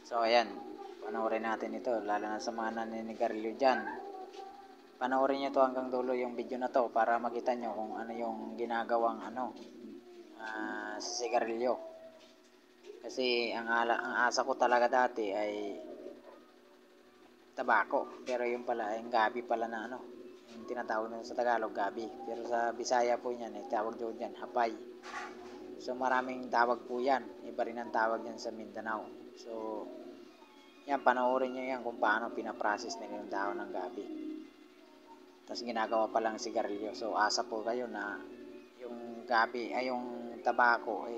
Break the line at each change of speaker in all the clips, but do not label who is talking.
So ayan, panoorin natin ito lalo na sa mga naninigarilyo dyan. Panoorin nyo to hanggang dulo yung video na to para makita nyo kung ano yung ginagawang sa sigarilyo. Kasi ang asa ko talaga dati ay tabako, pero yung pala ay gabi pala na yung tinatawag na sa Tagalog gabi, pero sa Bisaya po yan tawag doon yan hapay. So maraming tawag po yan, iba rin ang tawag yan sa Mindanao. So yan, panoorin nyo yan kung paano pinaprocess nila yung dahon ng gabi, tapos ginagawa palang sigarilyo. So asa po kayo na yung gabi ay yung tabako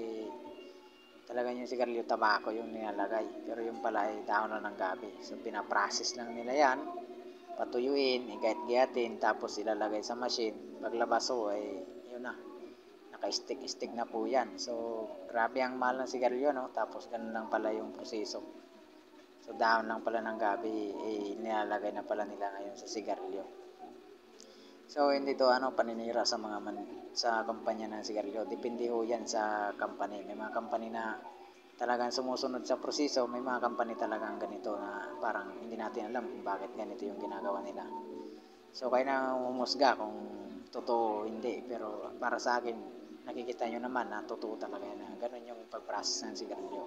talagang yung sigarilyo tabako yung nilalagay, pero yung pala ay dahon na ng gabi. So pinaprocess lang nila yan, patuyuin, igayat-gayatin, tapos ilalagay sa machine. Paglabas ay yun na, naka-stick na po yan. So grabe ang mahal ng sigarilyo, no? Tapos ganun lang pala yung proseso. So dahon lang pala ng gabi nilalagay na pala nila ngayon sa sigarilyo. So hindi to paninira sa mga sa kumpanya ng sigarilyo. Depende ho yan sa company. May mga company na talagang sumusunod sa proseso, may mga company talagang ganito na parang hindi natin alam kung bakit ganito yung ginagawa nila. So kaya na humusga kung totoo o hindi, pero para sa akin nakikita nyo naman na totoo talaga na ganun yung pag-process ng sigarilyo.